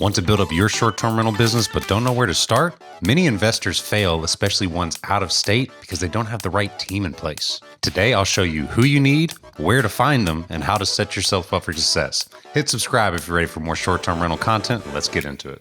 Want to build up your short-term rental business but don't know where to start? Many investors fail, especially ones out of state, because they don't have the right team in place. Today, I'll show you who you need, where to find them, and how to set yourself up for success. Hit subscribe if you're ready for more short-term rental content. Let's get into it.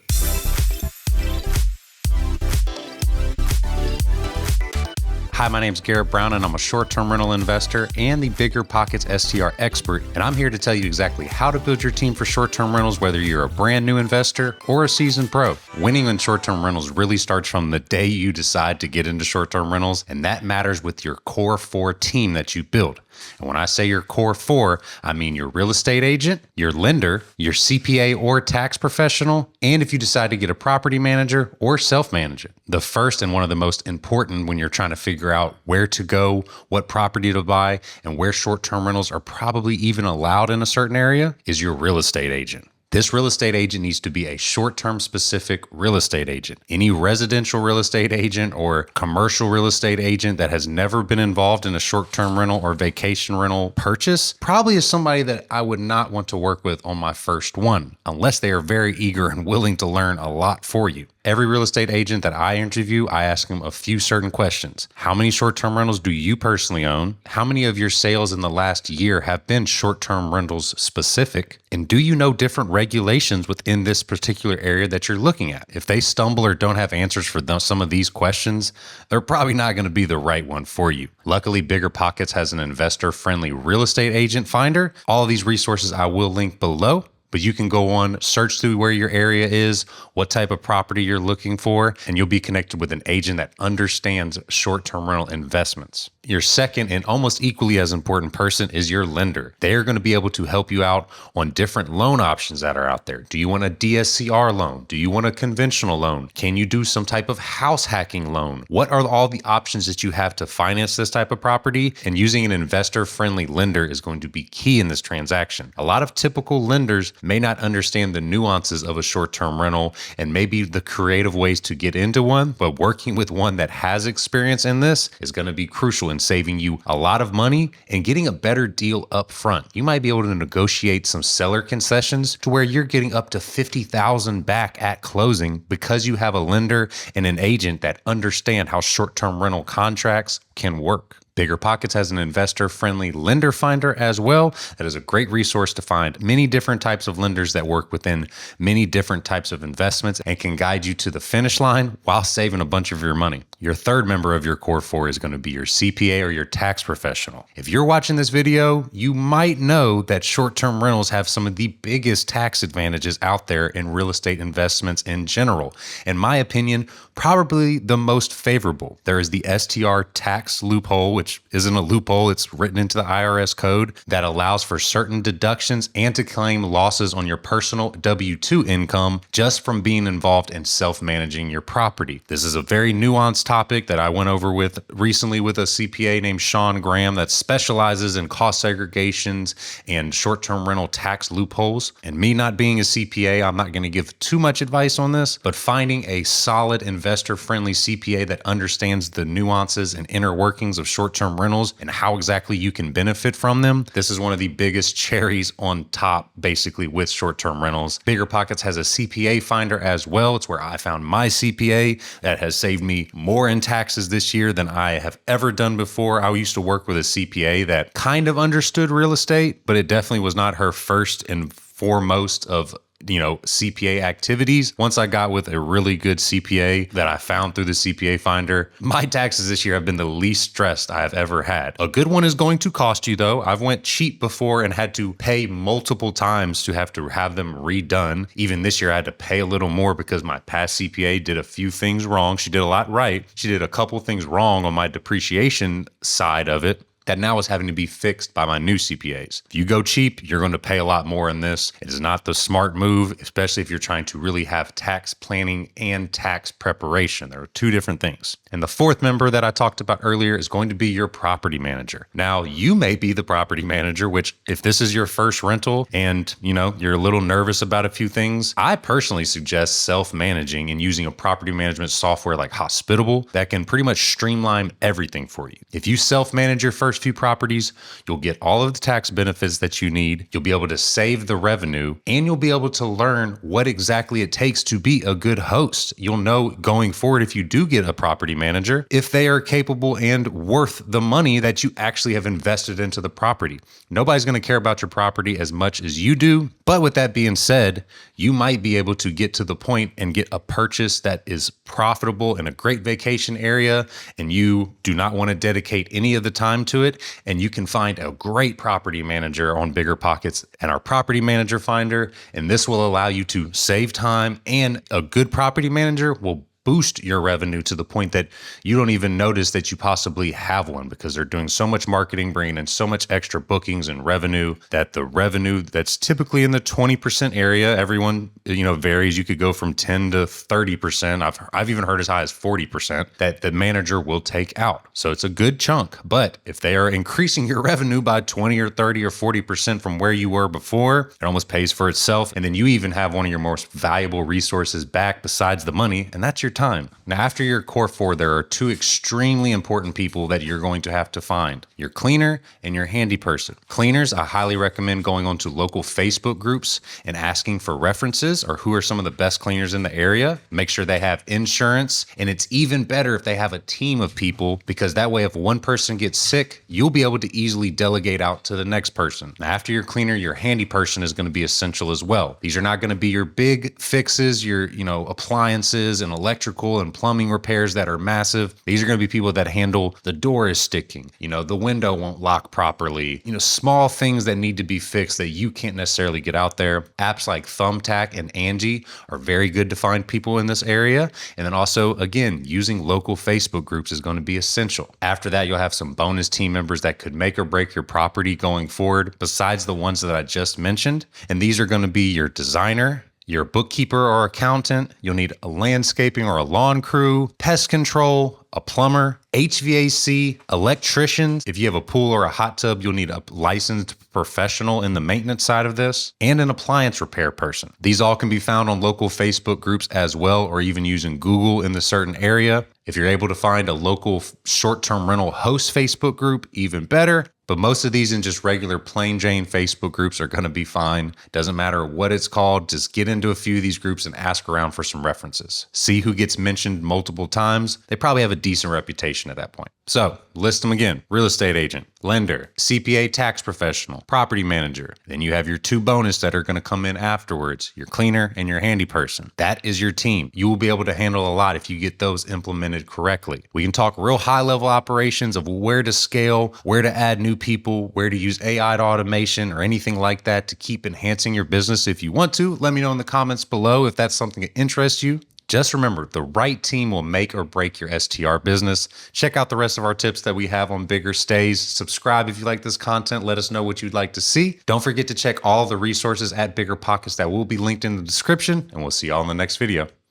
Hi, my name's Garrett Brown, and I'm a short-term rental investor and the BiggerPockets STR expert, and I'm here to tell you exactly how to build your team for short-term rentals, whether you're a brand new investor or a seasoned pro. Winning in short-term rentals really starts from the day you decide to get into short-term rentals, and that matters with your core 4 team that you build. And when I say your core 4, I mean your real estate agent, your lender, your CPA or tax professional, and if you decide to get a property manager or self-manage it. The first and one of the most important when you're trying to figure out where to go, what property to buy, and where short-term rentals are probably even allowed in a certain area is your real estate agent. This real estate agent needs to be a short-term specific real estate agent. Any residential real estate agent or commercial real estate agent that has never been involved in a short-term rental or vacation rental purchase probably is somebody that I would not want to work with on my first one, unless they are very eager and willing to learn a lot for you. Every real estate agent that I interview, I ask them a few certain questions. How many short-term rentals do you personally own? How many of your sales in the last year have been short-term rentals specific? And do you know different regulations within this particular area that you're looking at? If they stumble or don't have answers for some of these questions, they're probably not going to be the right one for you. Luckily, BiggerPockets has an investor-friendly real estate agent finder. All of these resources I will link below. But you can go on, search through where your area is, what type of property you're looking for, and you'll be connected with an agent that understands short-term rental investments. Your second and almost equally as important person is your lender. They are going to be able to help you out on different loan options that are out there. Do you want a DSCR loan? Do you want a conventional loan? Can you do some type of house hacking loan? What are all the options that you have to finance this type of property? And using an investor-friendly lender is going to be key in this transaction. A lot of typical lenders may not understand the nuances of a short-term rental and maybe the creative ways to get into one, but working with one that has experience in this is going to be crucial in saving you a lot of money and getting a better deal up front. You might be able to negotiate some seller concessions to where you're getting up to $50,000 back at closing because you have a lender and an agent that understand how short-term rental contracts can work. BiggerPockets has an investor-friendly lender finder as well. That is a great resource to find many different types of lenders that work within many different types of investments and can guide you to the finish line while saving a bunch of your money. Your third member of your core 4 is going to be your CPA or your tax professional. If you're watching this video, you might know that short-term rentals have some of the biggest tax advantages out there in real estate investments in general. In my opinion, probably the most favorable. There is the STR tax loophole, which isn't a loophole, it's written into the IRS code that allows for certain deductions and to claim losses on your personal W-2 income just from being involved in self-managing your property. This is a very nuanced topic that I went over with recently with a CPA named Sean Graham that specializes in cost segregations and short-term rental tax loopholes. And me not being a CPA, I'm not going to give too much advice on this, but finding a solid investor-friendly CPA that understands the nuances and inner workings of short-term rentals and how exactly you can benefit from them. This is one of the biggest cherries on top, basically, with short-term rentals. BiggerPockets has a CPA finder as well. It's where I found my CPA that has saved me more in taxes this year than I have ever done before. I used to work with a CPA that kind of understood real estate, but it definitely was not her first and foremost of CPA activities. Once I got with a really good CPA that I found through the CPA finder, my taxes this year have been the least stressed I have ever had. A good one is going to cost you though. I've went cheap before and had to pay multiple times to have them redone. Even this year I had to pay a little more because my past CPA did a few things wrong. She did a lot right. She did a couple things wrong on my depreciation side of it that now is having to be fixed by my new CPAs. If you go cheap, you're going to pay a lot more in this. It is not the smart move, especially if you're trying to really have tax planning and tax preparation. There are two different things. And the fourth member that I talked about earlier is going to be your property manager. Now, you may be the property manager, which if this is your first rental and you're a little nervous about a few things, I personally suggest self-managing and using a property management software like Hospitable that can pretty much streamline everything for you. If you self-manage your first first few properties, you'll get all of the tax benefits that you need. You'll be able to save the revenue, and you'll be able to learn what exactly it takes to be a good host. You'll know going forward, if you do get a property manager, if they are capable and worth the money that you actually have invested into the property. Nobody's going to care about your property as much as you do. But with that being said, you might be able to get to the point and get a purchase that is profitable in a great vacation area, and you do not want to dedicate any of the time to it. And you can find a great property manager on BiggerPockets and our property manager finder. And this will allow you to save time, and a good property manager will boost your revenue to the point that you don't even notice that you possibly have one, because they're doing so much marketing, bringing in so much extra bookings and revenue, that the revenue that's typically in the 20% area, everyone, varies. You could go from 10 to 30%. I've even heard as high as 40% that the manager will take out. So it's a good chunk. But if they are increasing your revenue by 20 or 30 or 40% from where you were before, it almost pays for itself. And then you even have one of your most valuable resources back besides the money, and that's your time. Now, after your core four, there are two extremely important people that you're going to have to find: your cleaner and your handy person. Cleaners, I highly recommend going onto local Facebook groups and asking for references, or who are some of the best cleaners in the area. Make sure they have insurance, and it's even better if they have a team of people, because that way if one person gets sick, you'll be able to easily delegate out to the next person. Now, after your cleaner, your handy person is going to be essential as well. These are not going to be your big fixes, your appliances and electrical and plumbing repairs that are massive. These are going to be people that handle the door is sticking, the window won't lock properly, small things that need to be fixed that you can't necessarily get out there. Apps like Thumbtack and Angie are very good to find people in this area. And then also, again, using local Facebook groups is going to be essential. After that, you'll have some bonus team members that could make or break your property going forward, besides the ones that I just mentioned. And these are going to be your designer, your bookkeeper or accountant. You'll need a landscaping or a lawn crew, pest control, a plumber, HVAC, electricians. If you have a pool or a hot tub, you'll need a licensed professional in the maintenance side of this, and an appliance repair person. These all can be found on local Facebook groups as well, or even using Google in the certain area. If you're able to find a local short-term rental host Facebook group, even better. But most of these in just regular plain Jane Facebook groups are going to be fine. Doesn't matter what it's called. Just get into a few of these groups and ask around for some references. See who gets mentioned multiple times. They probably have a decent reputation at that point. So list them again: real estate agent, lender, CPA tax professional, property manager. Then you have your two bonus that are going to come in afterwards: your cleaner and your handy person. That is your team. You will be able to handle a lot if you get those implemented correctly. We can talk real high level operations of where to scale, where to add new people, where to use AI to automation or anything like that to keep enhancing your business. If you want to, let me know in the comments below if that's something that interests you. Just remember, the right team will make or break your STR business. Check out the rest of our tips that we have on Bigger Stays. Subscribe if you like this content. Let us know what you'd like to see. Don't forget to check all the resources at BiggerPockets that will be linked in the description, and we'll see y'all in the next video.